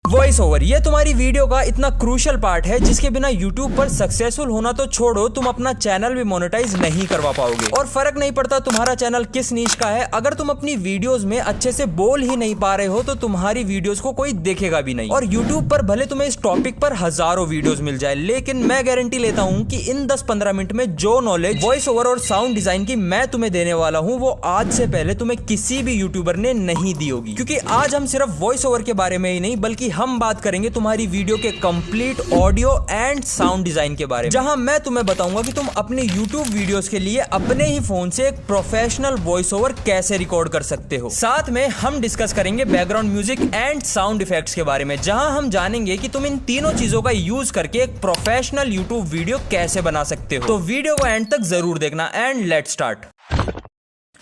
Voice over ये तुम्हारी video का इतना क्रूशियल पार्ट है जिसके बिना यूट्यूब पर सक्सेसफुल होना तो छोड़ो, तुम अपना चैनल भी मोनेटाइज नहीं करवा पाओगे। और फर्क नहीं पड़ता तुम्हारा चैनल किस नीश का है, अगर तुम अपनी वीडियोस में अच्छे से बोल ही नहीं पा रहे हो तो तुम्हारी वीडियोस को कोई देखेगा भी नहीं। और यूट्यूब पर भले तुम्हें इस टॉपिक पर हजारों वीडियोस मिल जाए, लेकिन मैं गारंटी लेता हूँ कि इन 10-15 मिनट में जो नॉलेज वॉइस ओवर और साउंड डिजाइन की मैं तुम्हें देने वाला हूँ वो आज से पहले तुम्हें किसी भी यूट्यूबर ने नहीं दी होगी। क्योंकि आज हम सिर्फ वॉइस ओवर के बारे में ही नहीं बल्कि हम बात करेंगे तुम्हारी वीडियो के complete audio and sound design के बारे में, जहां मैं तुम्हें बताऊंगा कि तुम अपने यूट्यूब वीडियोस के लिए अपने ही फोन से एक प्रोफेशनल वॉइस ओवर कैसे रिकॉर्ड कर सकते हो। साथ में हम डिस्कस करेंगे background music and sound effects के बारे में, जहां हम जानेंगे कि तुम इन तीनों चीजों का यूज करके एक प्रोफेशनल यूट्यूब वीडियो कैसे बना सकते हो। तो वीडियो को एंड तक जरूर देखना एंड लेट्स स्टार्ट।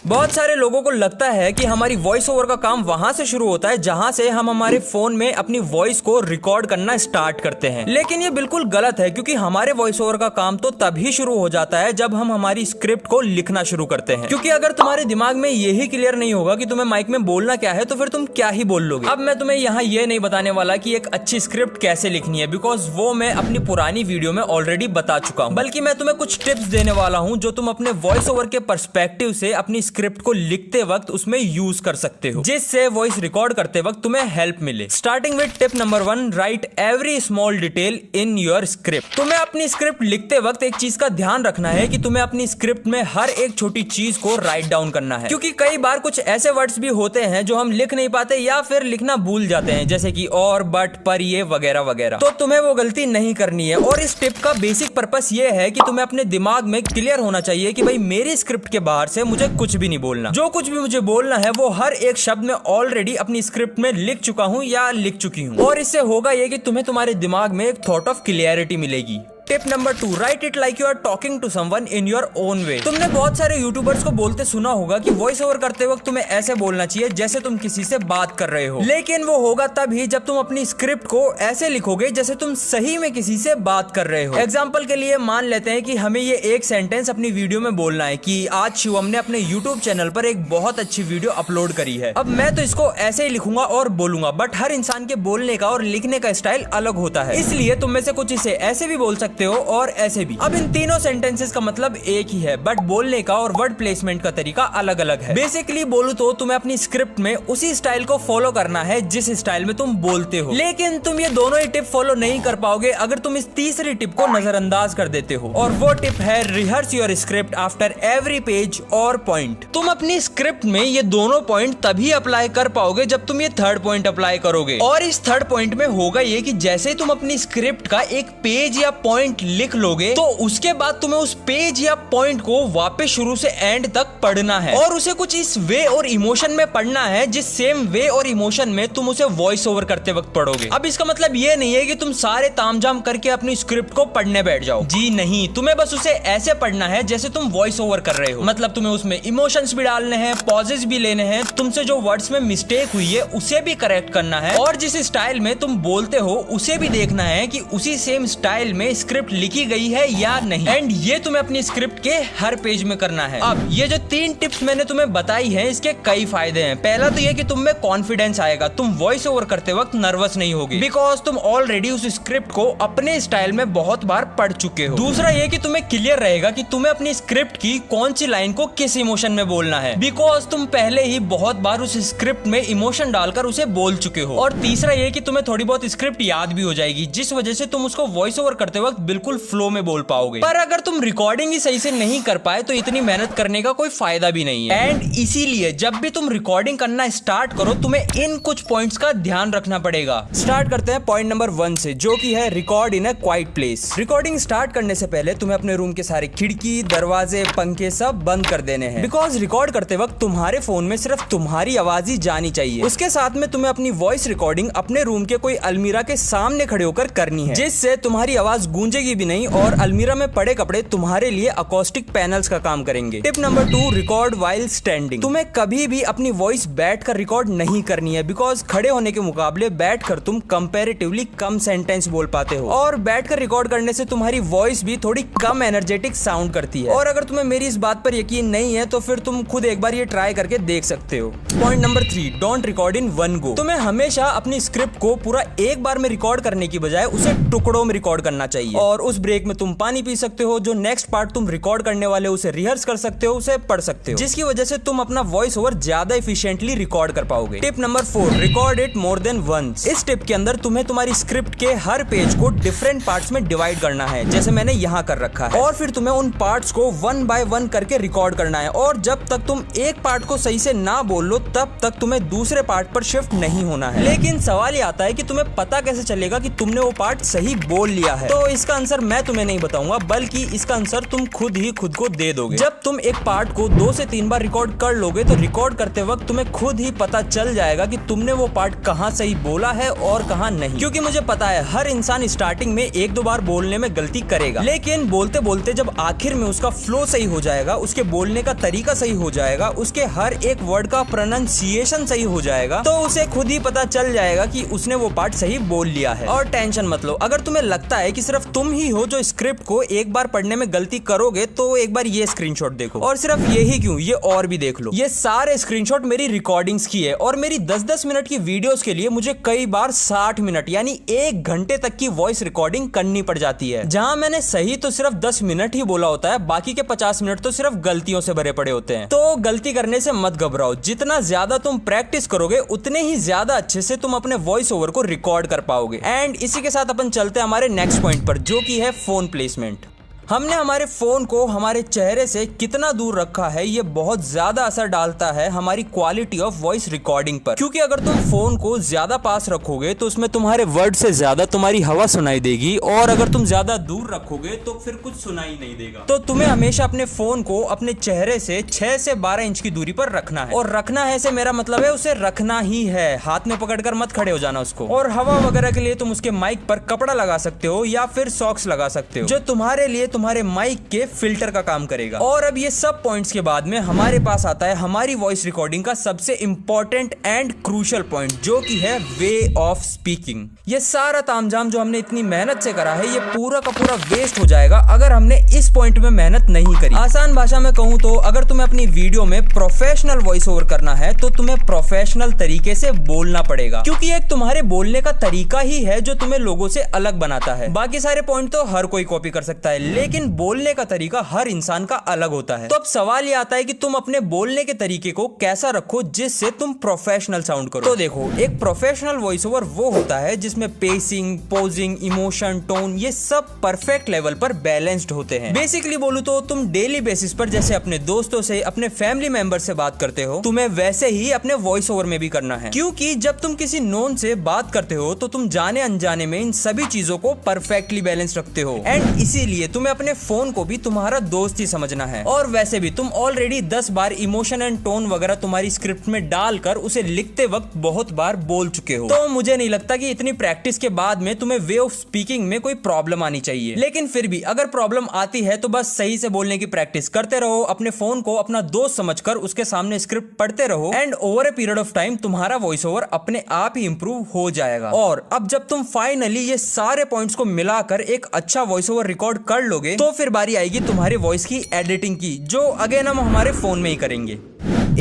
बहुत सारे लोगों को लगता है कि हमारी वॉइस ओवर का काम वहां से शुरू होता है जहां से हम हमारे फोन में अपनी वॉइस को रिकॉर्ड करना स्टार्ट करते हैं, लेकिन ये बिल्कुल गलत है। क्योंकि हमारे वॉइस ओवर का काम तो तभी शुरू हो जाता है जब हम हमारी स्क्रिप्ट को लिखना शुरू करते हैं। क्योंकि अगर तुम्हारे दिमाग में यही क्लियर नहीं होगा कि तुम्हें माइक में बोलना क्या है तो फिर तुम क्या ही बोल लोगे। अब मैं तुम्हें यहाँ ये नहीं बताने वाला कि एक अच्छी स्क्रिप्ट कैसे लिखनी है, बिकॉज वो मैं अपनी पुरानी वीडियो में ऑलरेडी बता चुका हूँ। बल्कि मैं तुम्हें कुछ टिप्स देने वाला हूँ जो तुम अपने वॉइस ओवर के पर्सपेक्टिव से अपनी स्क्रिप्ट को लिखते वक्त उसमें यूज कर सकते हो, जिससे वॉइस रिकॉर्ड करते वक्त तुम्हें हेल्प मिले। Starting with tip number 1, right every small detail in your script. तुम्हें अपनी स्क्रिप्ट लिखते वक्त एक चीज का ध्यान रखना है कि तुम्हें अपनी स्क्रिप्ट में हर एक छोटी चीज को राइट डाउन करना है। क्योंकि कई बार कुछ ऐसे वर्ड्स भी होते हैं जो हम लिख नहीं पाते या फिर लिखना भूल जाते हैं, जैसे कि और, बट, पर, ये वगैरह वगैरह। तो तुम्हें वो गलती नहीं करनी है। और इस टिप का बेसिक पर्पस ये है कि तुम्हें अपने दिमाग में क्लियर होना चाहिए कि भाई मेरी स्क्रिप्ट के बाहर से मुझे कुछ भी नहीं बोलना, जो कुछ भी मुझे बोलना है वो हर एक शब्द में ऑलरेडी अपनी स्क्रिप्ट में लिख चुका हूं या लिख चुकी हूं। और इससे होगा ये कि तुम्हें तुम्हारे दिमाग में एक थॉट ऑफ क्लियरिटी मिलेगी। Tip number 2, write it like you are talking to someone in your own way. तुमने बहुत सारे यूट्यूबर्स को बोलते सुना होगा कि वॉइस ओवर करते वक्त तुम्हें ऐसे बोलना चाहिए जैसे तुम किसी से बात कर रहे हो, लेकिन वो होगा तभी जब तुम अपनी स्क्रिप्ट को ऐसे लिखोगे जैसे तुम सही में किसी से बात कर रहे हो। एग्जाम्पल के लिए मान लेते हैं कि हमें ये एक सेंटेंस अपनी वीडियो में बोलना है कि आज शिवम ने अपने यूट्यूब चैनल पर एक बहुत अच्छी वीडियो अपलोड करी है। अब मैं तो इसको ऐसे ही लिखूंगा और बोलूंगा, बट हर इंसान के बोलने का और लिखने का स्टाइल अलग होता है, इसलिए तुम में से कुछ इसे ऐसे भी बोल सकते हो और ऐसे भी। अब इन तीनों सेंटेंसेस का मतलब एक ही है, बट बोलने का और वर्ड प्लेसमेंट का तरीका अलग अलग है। बेसिकली बोलूं तो तुम्हें अपनी स्क्रिप्ट में उसी स्टाइल को फॉलो करना है जिस स्टाइल में तुम बोलते हो, लेकिन तुम ये दोनों ही टिप फॉलो नहीं कर पाओगे अगर तुम इस तीसरी टिप को नजरअंदाज कर देते हो। और वो टिप है rehearse your script after every page और पॉइंट। तुम अपनी स्क्रिप्ट में ये दोनों पॉइंट तभी अप्लाई कर पाओगे जब तुम ये थर्ड पॉइंट अप्लाई करोगे। और इस थर्ड पॉइंट में होगा ये कि जैसे ही तुम अपनी स्क्रिप्ट का एक पेज या पॉइंट लिख लोगे तो उसके बाद तुम्हें उस पेज या पॉइंट को वापस शुरू से एंड तक पढ़ना है और उसे कुछ इस वे और इमोशन में पढ़ना है जिस सेम वे और इमोशन में तुम उसे वॉइस ओवर करते वक्त पढ़ोगे। अब इसका मतलब ये नहीं है कि तुम सारे तामझाम करके अपनी स्क्रिप्ट को पढ़ने बैठ जाओ, जी नहीं। तुम्हें बस उसे ऐसे पढ़ना है जैसे तुम वॉइस ओवर कर रहे हो। मतलब तुम्हें उसमें इमोशंस भी डालने हैं, पॉजेस भी लेने हैं, तुमसे जो वर्ड्स में मिस्टेक हुई है उसे भी करेक्ट करना है, और जिस स्टाइल में तुम बोलते हो उसे भी देखना है कि उसी सेम स्टाइल में स्क्रिप्ट लिखी गई है या नहीं। एंड ये तुम्हें अपनी स्क्रिप्ट के हर पेज में करना है। अब ये जो 3 टिप्स मैंने तुम्हें बताई हैं इसके कई फायदे हैं। पहला तो ये कि तुम में कॉन्फिडेंस आएगा, तुम वॉइस ओवर करते वक्त नर्वस नहीं होगे बिकॉज तुम ऑलरेडी उस स्क्रिप्ट को अपने स्टाइल में बहुत बार पढ़ चुके हो। दूसरा ये कि तुम्हें क्लियर रहेगा कि तुम्हें अपनी स्क्रिप्ट की कौन सी लाइन को किस इमोशन में बोलना है, बिकॉज तुम पहले ही बहुत बार उस स्क्रिप्ट में इमोशन डालकर उसे बोल चुके हो। और तीसरा ये कि तुम्हें थोड़ी बहुत स्क्रिप्ट याद भी हो जाएगी जिस वजह से तुम उसको वॉइस ओवर करते वक्त बिल्कुल फ्लो में बोल पाओगे। पर अगर तुम रिकॉर्डिंग ही सही से नहीं कर पाए तो इतनी मेहनत करने का कोई फायदा भी नहीं है। एंड इसीलिए जब भी तुम रिकॉर्डिंग करना स्टार्ट करो तुम्हें इन कुछ पॉइंट्स का ध्यान रखना पड़ेगा। स्टार्ट करते हैं पॉइंट नंबर 1 से, जो कि है record in a quite place. Recording start करने से पहले तुम्हें अपने रूम के सारे खिड़की, दरवाजे, पंखे सब बंद कर देने हैं, बिकॉज रिकॉर्ड करते वक्त तुम्हारे फोन में सिर्फ तुम्हारी आवाज ही जानी चाहिए। उसके साथ में तुम्हें अपनी वॉइस रिकॉर्डिंग अपने रूम के कोई अलमीरा के सामने खड़े होकर करनी है, जिससे तुम्हारी आवाज गूंजे सूजेगी भी नहीं और अलमीरा में पड़े कपड़े तुम्हारे लिए अकॉस्टिक पैनल्स का काम करेंगे। Tip number 2, record while standing. तुम्हें कभी भी अपनी वॉइस बैठकर रिकॉर्ड नहीं करनी है, बिकॉज खड़े होने के मुकाबले बैठकर तुम कंपैरेटिवली कम सेंटेंस बोल पाते हो और बैठकर रिकॉर्ड करने से तुम्हारी वॉइस भी थोड़ी कम एनर्जेटिक साउंड करती है। और अगर तुम्हें मेरी इस बात पर यकीन नहीं है तो फिर तुम खुद एक बार ये ट्राई करके देख सकते हो। Point number 3, don't record in one go. तुम्हें हमेशा अपनी स्क्रिप्ट को पूरा एक बार में रिकॉर्ड करने की बजाय उसे टुकड़ों में रिकॉर्ड करना चाहिए और उस ब्रेक में तुम पानी पी सकते हो, जो नेक्स्ट पार्ट तुम रिकॉर्ड करने वाले उसे रिहर्स कर सकते हो, उसे पढ़ सकते हो, जिसकी वजह से तुम अपना वॉइस ओवर ज्यादा एफिशिएंटली रिकॉर्ड कर पाओगे। Tip number 4, record it more than once. इस टिप के अंदर तुम्हें तुम्हारी स्क्रिप्ट के हर पेज को डिफरेंट पार्ट्स में डिवाइड करना है, जैसे मैंने यहाँ कर रखा है, और फिर तुम्हें उन पार्ट्स को 1 बाय 1 करके रिकॉर्ड करना है और जब तक तुम एक पार्ट को सही से ना बोल लो तब तक तुम्हें दूसरे पार्ट पर शिफ्ट नहीं होना है। लेकिन सवाल ये आता है कि तुम्हें पता कैसे चलेगा कि तुमने वो पार्ट सही बोल लिया है? तो इसका आंसर मैं तुम्हें नहीं बताऊंगा, बल्कि इसका आंसर तुम खुद ही खुद को दे दोगे। जब तुम एक पार्ट को 2 से 3 बार रिकॉर्ड कर लोगे तो रिकॉर्ड करते वक्त तुम्हें खुद ही पता चल जाएगा कि तुमने वो पार्ट कहाँ सही बोला है और कहाँ नहीं। क्योंकि मुझे पता है हर इंसान स्टार्टिंग में 1-2 बार बोलने में गलती करेगा, लेकिन बोलते बोलते जब आखिर में उसका फ्लो सही हो जाएगा, उसके बोलने का तरीका सही हो जाएगा, उसके हर एक वर्ड का प्रोनाउंसिएशन सही हो जाएगा, तो उसे खुद ही पता चल जाएगा कि उसने वो पार्ट सही बोल लिया है। और टेंशन मत लो, अगर तुम्हें लगता है कि सिर्फ तुम ही हो जो स्क्रिप्ट को एक बार पढ़ने में गलती करोगे तो एक बार ये स्क्रीनशॉट देखो। और सिर्फ यही क्यों, ये और भी देख लो। ये सारे स्क्रीनशॉट मेरी रिकॉर्डिंग्स की है और मेरी 10-10 मिनट की वीडियोस के लिए मुझे कई बार 60 मिनट यानी 1 घंटे तक की वॉइस रिकॉर्डिंग करनी पड़ जाती है, जहां मैंने सही तो सिर्फ 10 मिनट ही बोला होता है, बाकी के 50 मिनट तो सिर्फ गलतियों से भरे पड़े होते हैं। तो गलती करने से मत घबराओ, जितना ज्यादा तुम प्रैक्टिस करोगे उतने ही ज्यादा अच्छे से तुम अपने वॉइस ओवर को रिकॉर्ड कर पाओगे। एंड इसी के साथ अपन चलते हैं हमारे नेक्स्ट पॉइंट पर, जो कि है फोन प्लेसमेंट। हमने हमारे फोन को हमारे चेहरे से कितना दूर रखा है ये बहुत ज्यादा असर डालता है हमारी क्वालिटी ऑफ वॉइस रिकॉर्डिंग पर। क्योंकि अगर तुम फोन को ज्यादा पास रखोगे तो उसमें तुम्हारे वर्ड से ज्यादा तुम्हारी हवा सुनाई देगी, और अगर तुम ज्यादा दूर रखोगे तो फिर कुछ सुनाई नहीं देगा। तो तुम्हें हमेशा अपने फोन को अपने चेहरे से 6 से 12 इंच की दूरी पर रखना है। और रखना है से मेरा मतलब है उसे रखना ही है, हाथ में पकड़कर मत खड़े हो जाना उसको। और हवा वगैरह के लिए तुम उसके माइक पर कपड़ा लगा सकते हो या फिर सॉक्स लगा सकते हो, जो तुम्हारे लिए तुम्हारे माइक के फिल्टर का काम करेगा। और अब ये सब पॉइंट्स के बाद में हमारे पास आता है हमारी वॉइस रिकॉर्डिंग का सबसे इंपॉर्टेंट एंड क्रूशियल पॉइंट, जो कि है वे ऑफ स्पीकिंग। ये सारा तामझाम जो हमने इतनी मेहनत से करा है ये पूरा का पूरा वेस्ट हो जाएगा अगर हमने इस पॉइंट में मेहनत नहीं करी। आसान भाषा में कहूं तो अगर तुम्हें अपनी वीडियो में प्रोफेशनल वॉइस ओवर करना है तो तुम्हें प्रोफेशनल तरीके से बोलना पड़ेगा, क्योंकि एक तुम्हारे बोलने का तरीका ही है जो तुम्हें लोगों से अलग बनाता है। बाकी सारे पॉइंट तो हर कोई कॉपी कर सकता है, लेकिन बोलने का तरीका हर इंसान का अलग होता है। तो अब सवाल ये आता है कि तुम अपने बोलने के तरीके को कैसा रखो जिससे तुम प्रोफेशनल साउंड करो। तो देखो, एक प्रोफेशनल वॉइस ओवर वो होता है जिसमें पेसिंग, पोजिंग, इमोशन, टोन ये सब परफेक्ट लेवल पर बैलेंस्ड होते हैं। बेसिकली बोलूं तो तुम डेली बेसिस पर जैसे अपने दोस्तों से, अपने फैमिली मेंबर से बात करते हो, तुम्हें वैसे ही अपने वॉइस ओवर में भी करना है। क्योंकि जब तुम किसी नोन से बात करते हो तो तुम जाने अनजाने में इन सभी चीजों को परफेक्टली बैलेंस रखते हो, एंड इसीलिए तुम्हें अपने फोन को भी तुम्हारा दोस्त ही समझना है। और वैसे भी तुम already 10 bar emotion and tone वगैरह तुम्हारी स्क्रिप्ट में डालकर उसे लिखते वक्त बहुत बार बोल चुके हो, तो मुझे नहीं लगता कि इतनी प्रैक्टिस के बाद में तुम्हें वे ऑफ स्पीकिंग में कोई प्रॉब्लम आनी चाहिए। लेकिन फिर भी अगर प्रॉब्लम आती है तो बस सही से बोलने की प्रैक्टिस करते रहो, अपने फोन को अपना दोस्त समझकर उसके सामने स्क्रिप्ट पढ़ते रहो, and over a period of time तुम्हारा वॉइस ओवर अपने आप ही इंप्रूव हो जाएगा। और अब जब तुम फाइनली ये सारे पॉइंट्स को मिलाकर एक अच्छा वॉइस ओवर रिकॉर्ड कर लोगे तो फिर बारी आएगी तुम्हारे वॉइस की एडिटिंग की, जो अगेन हम हमारे फोन में ही करेंगे।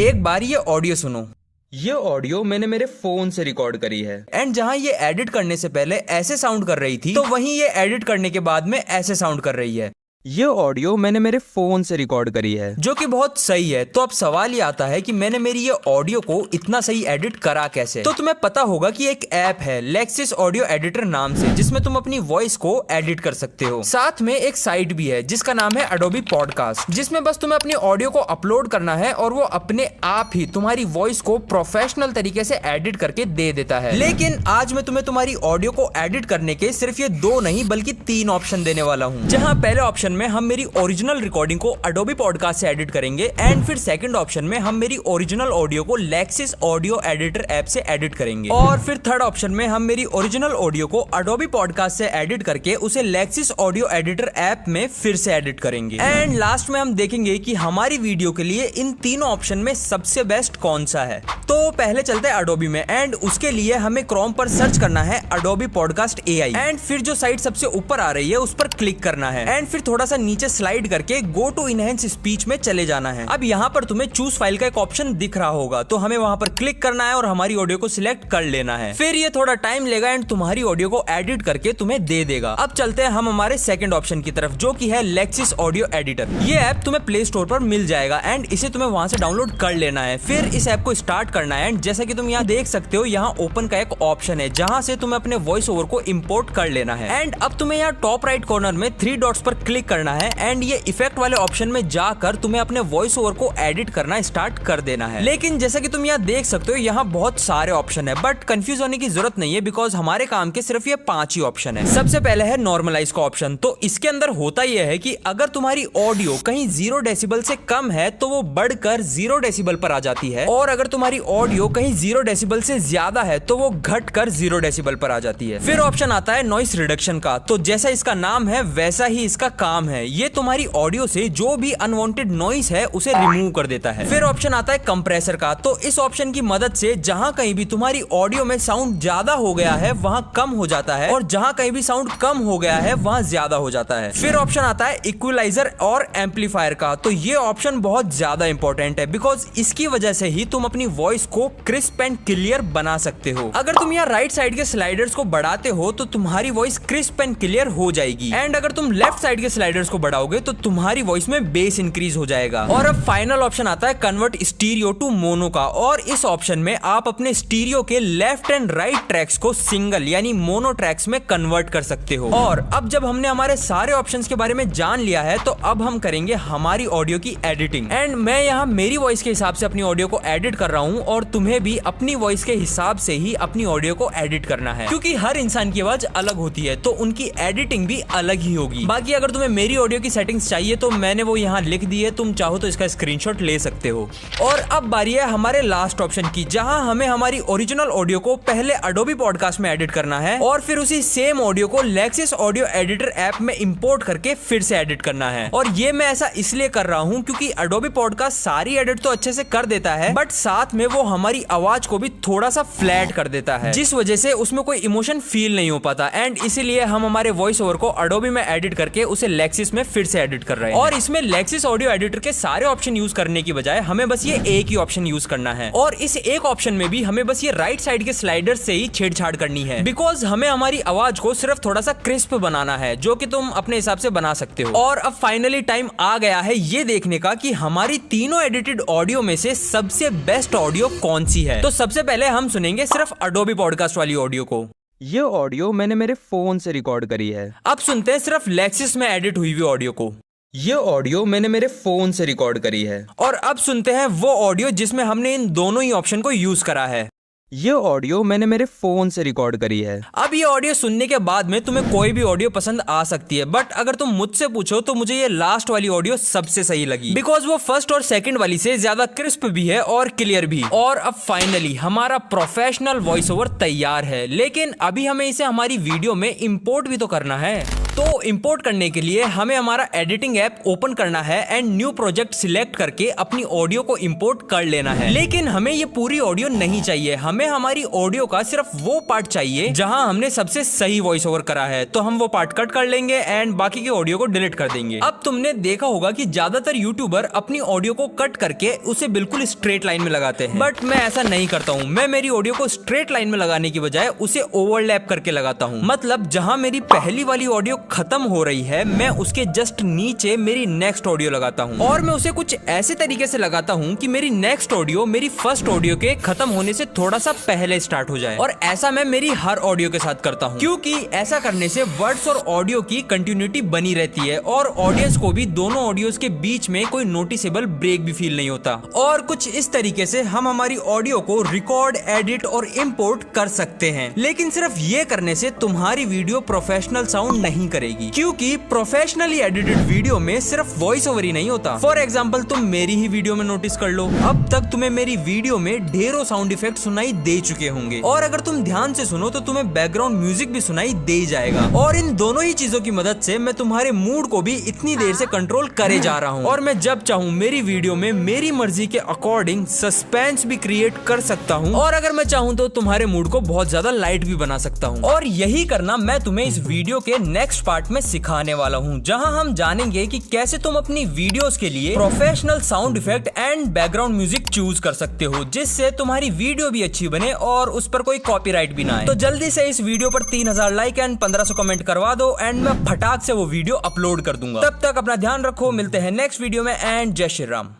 एक बार ये ऑडियो सुनो। ये ऑडियो मैंने मेरे फोन से रिकॉर्ड करी है, एंड जहां ये एडिट करने से पहले ऐसे साउंड कर रही थी तो वहीं ये एडिट करने के बाद में ऐसे साउंड कर रही है। ये ऑडियो मैंने मेरे फोन से रिकॉर्ड करी है, जो कि बहुत सही है। तो अब सवाल ये आता है कि मैंने मेरी ये ऑडियो को इतना सही एडिट करा कैसे? तो तुम्हें पता होगा कि एक ऐप है लेक्सिस ऑडियो एडिटर नाम से, जिसमें तुम अपनी वॉइस को एडिट कर सकते हो। साथ में एक साइट भी है जिसका नाम है एडोबी पॉडकास्ट, जिसमें बस तुम्हें अपनी ऑडियो को अपलोड करना है और वो अपने आप ही तुम्हारी वॉइस को प्रोफेशनल तरीके से एडिट करके दे देता है। लेकिन आज मैं तुम्हें तुम्हारी ऑडियो को एडिट करने के सिर्फ ये 2 नहीं बल्कि 3 ऑप्शन देने वाला हूँ। जहाँ पहले ऑप्शन में हम मेरी ओरिजिनल रिकॉर्डिंग को अडोबी पॉडकास्ट से एडिट करेंगे एंड फिर सेकंड ऑप्शन में हम मेरी ओरिजिनल ऑडियो को लेक्सिस ऑडियो एडिटर ऐप से एडिट करेंगे और फिर थर्ड ऑप्शन में हम मेरी ओरिजिनल ऑडियो को अडोबी पॉडकास्ट से एडिट करके उसे लेक्सिस ऑडियो एडिटर ऐप में फिर से एडिट करेंगे एंड लास्ट में हम देखेंगे कि हमारी वीडियो के लिए इन तीनों ऑप्शन में सबसे बेस्ट कौन सा है। तो पहले चलते हैं अडोबी में एंड उसके लिए हमें क्रोम पर सर्च करना है अडोबी पॉडकास्ट एआई एंड फिर जो साइट सबसे ऊपर आ रही है उस पर क्लिक करना है एंड फिर थोड़ा सा नीचे स्लाइड करके गो टू इनहेंस स्पीच में चले जाना है। अब यहाँ पर तुम्हें चूज फाइल का एक ऑप्शन दिख रहा होगा तो हमें वहां पर क्लिक करना है और हमारी ऑडियो को सिलेक्ट कर लेना है। फिर ये थोड़ा टाइम लेगा एंड तुम्हारी ऑडियो को एडिट करके तुम्हें दे देगा। अब चलते हैं हम हमारे सेकंड ऑप्शन की तरफ जो कि है लेक्सिस ऑडियो एडिटर। ये ऐप तुम्हें प्ले स्टोर पर मिल जाएगा एंड इसे तुम्हें वहां से डाउनलोड कर लेना है। फिर इस ऐप को स्टार्ट करना है एंड जैसा कि तुम यहाँ देख सकते हो यहाँ ओपन का एक ऑप्शन है जहां से तुम्हें अपने वॉइस ओवर को इंपोर्ट कर लेना है एंड अब तुम्हें यहाँ टॉप राइट कॉर्नर में 3 डॉट्स पर क्लिक करना है एंड ये इफेक्ट वाले ऑप्शन में जाकर तुम्हें अपने वॉइस ओवर को एडिट करना स्टार्ट कर देना है। लेकिन जैसा कि तुम यहाँ देख सकते हो यहाँ बहुत सारे ऑप्शन है बट कंफ्यूज होने की जरूरत नहीं है बिकॉज हमारे काम के सिर्फ ये 5 ही ऑप्शन है। सबसे पहले है नॉर्मलाइज का ऑप्शन। तो इसके अंदर होता यह है कि अगर तुम्हारी ऑडियो कहीं 0 डेसिबल से कम है तो वो बढ़कर 0 डेसिबल पर आ जाती है और अगर तुम्हारी ऑडियो कहीं 0 डेसिबल से ज्यादा है तो वो घटकर 0 डेसिबल पर आ जाती है। फिर ऑप्शन आता है नॉइस रिडक्शन का। तो जैसा इसका नाम है वैसा ही इसका काम है, ये तुम्हारी ऑडियो से जो भी अनवांटेड नॉइस है उसे रिमूव कर देता है। फिर ऑप्शन आता है कंप्रेसर का। तो इस ऑप्शन की मदद से जहां कहीं भी तुम्हारी ऑडियो में साउंड ज्यादा हो गया है वहां कम हो जाता है और जहां कहीं भी साउंड कम हो गया है वहां ज्यादा हो जाता है। फिर ऑप्शन आता है इक्वलाइजर और एम्पलीफायर का। तो ये ऑप्शन बहुत ज्यादा इंपॉर्टेंट है बिकॉज इसकी वजह से ही तुम अपनी वॉइस को क्रिस्प एंड क्लियर बना सकते हो। अगर तुम यहाँ राइट साइड के स्लाइडर्स को बढ़ाते हो तो तुम्हारी वॉइस क्रिस्प एंड क्लियर हो जाएगी एंड अगर तुम लेफ्ट साइड के स्लाइडर्स को बढ़ाओगे तो तुम्हारी वॉइस में बेस इंक्रीज हो जाएगा। और अब फाइनल ऑप्शन आता है कन्वर्ट स्टीरियो टू मोनो का और इस ऑप्शन में आप अपने स्टीरियो के लेफ्ट एंड राइट ट्रैक्स को सिंगल यानी मोनो ट्रैक्स में कन्वर्ट कर सकते हो। और अब जब हमने हमारे सारे ऑप्शंस के बारे में जान लिया है तो अब हम करेंगे हमारी ऑडियो की एडिटिंग एंड मैं यहाँ मेरी वॉइस के हिसाब से अपनी ऑडियो को एडिट कर रहा हूँ और तुम्हें भी अपनी वॉइस के हिसाब से ही अपनी ऑडियो को एडिट करना है क्योंकि हर इंसान की आवाज अलग होती है तो उनकी एडिटिंग भी अलग ही होगी। बाकी अगर तुम्हें मेरी ऑडियो की सेटिंग्स चाहिए तो मैंने वो यहाँ लिख दी है, तुम चाहो तो इसका स्क्रीनशॉट ले सकते हो। और अब बारी है हमारे लास्ट ऑप्शन की जहां हमें हमारी ओरिजिनल ऑडियो को पहले अडोबी पॉडकास्ट में एडिट करना है और फिर उसी सेम ऑडियो को लेक्सिस ऑडियो एडिटर ऐप में इंपोर्ट करके फिर से एडिट करना है। और ये मैं ऐसा इसलिए कर रहा हूँ क्योंकि अडोबी पॉडकास्ट सारी एडिट तो अच्छे से कर देता है बट साथ में वो हमारी आवाज को भी थोड़ा सा फ्लैट कर देता है जिस वजह से उसमें कोई इमोशन फील नहीं हो पाता एंड इसीलिए हम हमारे वॉइस ओवर को अडोबी में एडिट करके उसे लेक्सिस में फिर से एडिट कर रहे हैं। और इसमें लेक्सिस ऑडियो एडिटर के सारे ऑप्शन यूज करने की बजाय हमें बस ये एक ही ऑप्शन यूज करना है और इस एक ऑप्शन में भी हमें बस ये राइट साइड के स्लाइडर से ही छेड़छाड़ करनी है बिकॉज हमें हमारी आवाज को सिर्फ थोड़ा सा क्रिस्प बनाना है जो कि तुम अपने हिसाब से बना सकते हो। और अब फाइनली टाइम आ गया है ये देखने का कि हमारी तीनों एडिटेड ऑडियो में से सबसे बेस्ट ऑडियो कौन सी है। तो सबसे पहले हम सुनेंगे सिर्फ अडोबी पॉडकास्ट वाली ऑडियो को। ये ऑडियो मैंने मेरे फोन से रिकॉर्ड करी है। अब सुनते हैं सिर्फ लेक्सिस में एडिट हुई हुई ऑडियो को। ये ऑडियो मैंने मेरे फोन से रिकॉर्ड करी है। और अब सुनते हैं वो ऑडियो जिसमें हमने इन दोनों ही ऑप्शन को यूज करा है। ये ऑडियो मैंने मेरे फोन से रिकॉर्ड करी है। अब ये ऑडियो सुनने के बाद में तुम्हें कोई भी ऑडियो पसंद आ सकती है बट अगर तुम मुझसे पूछो तो मुझे ये लास्ट वाली ऑडियो सबसे सही लगी बिकॉज वो फर्स्ट और सेकंड वाली से ज्यादा क्रिस्प भी है और क्लियर भी। और अब फाइनली हमारा प्रोफेशनल वॉइस ओवर तैयार है लेकिन अभी हमें इसे हमारी वीडियो में इंपोर्ट भी तो करना है। तो इंपोर्ट करने के लिए हमें हमारा एडिटिंग ऐप ओपन करना है एंड न्यू प्रोजेक्ट सिलेक्ट करके अपनी ऑडियो को इंपोर्ट कर लेना है। लेकिन हमें ये पूरी ऑडियो नहीं चाहिए, हमें हमारी ऑडियो का सिर्फ वो पार्ट चाहिए जहां हमने सबसे सही वॉइस ओवर करा है। तो हम वो पार्ट कट कर लेंगे एंड बाकी की ऑडियो को डिलीट कर देंगे। अब तुमने देखा होगा कि ज्यादातर यूट्यूबर अपनी ऑडियो को कट करके उसे बिल्कुल स्ट्रेट लाइन में लगाते हैं बट मैं ऐसा नहीं करता हूँ। मैं मेरी ऑडियो को स्ट्रेट लाइन में लगाने की बजाय उसे ओवरलैप करके लगाता हूँ। मतलब जहां मेरी पहली वाली ऑडियो खत्म हो रही है मैं उसके जस्ट नीचे मेरी नेक्स्ट ऑडियो लगाता हूँ और मैं उसे कुछ ऐसे तरीके से लगाता हूँ कि मेरी नेक्स्ट ऑडियो मेरी फर्स्ट ऑडियो के खत्म होने से थोड़ा सा पहले स्टार्ट हो जाए। और ऐसा मैं मेरी हर ऑडियो के साथ करता हूँ क्योंकि ऐसा करने से वर्ड्स और ऑडियो की कंटिन्यूटी बनी रहती है और ऑडियंस को भी दोनों ऑडियोज के बीच में कोई नोटिसेबल ब्रेक भी फील नहीं होता। और कुछ इस तरीके से हम हमारी ऑडियो को रिकॉर्ड, एडिट और इम्पोर्ट कर सकते हैं। लेकिन सिर्फ ये करने से तुम्हारी वीडियो प्रोफेशनल साउंड नहीं करेगी, क्योंकि प्रोफेशनली एडिटेड वीडियो में सिर्फ वॉइस ओवर ही नहीं होता। फॉर एग्जाम्पल तुम मेरी ही वीडियो में नोटिस कर लो, अब तक तुम्हें मेरी वीडियो में ढेरों साउंड इफेक्ट सुनाई दे चुके होंगे, और अगर तुम ध्यान से सुनो तो तुम्हें बैकग्राउंड म्यूजिक भी सुनाई दे जाएगा। और इन दोनों ही चीजों की मदद से मैं तुम्हारे मूड को भी इतनी देर से कंट्रोल करे जा रहा हूँ, और मैं जब चाहूँ मेरी वीडियो में मेरी मर्जी के अकॉर्डिंग सस्पेंस भी क्रिएट कर सकता हूँ, और अगर मैं चाहूँ तो तुम्हारे मूड को बहुत ज्यादा लाइट भी बना सकता हूँ। और यही करना मैं तुम्हें इस वीडियो के नेक्स्ट पार्ट में सिखाने वाला हूँ, जहाँ हम जानेंगे कि कैसे तुम अपनी वीडियोस के लिए professional sound effect and background music choose कर सकते हो, जिससे तुम्हारी वीडियो भी अच्छी बने और उस पर कोई कॉपीराइट भी ना आए। तो जल्दी से इस वीडियो पर 3000 लाइक एंड 1500 कमेंट करवा दो, एंड मैं फटाक से वो वीडियो अपलोड कर दूंगा। तब तक अपना ध्यान रखो, मिलते हैं नेक्स्ट वीडियो में, एंड जय श्री राम।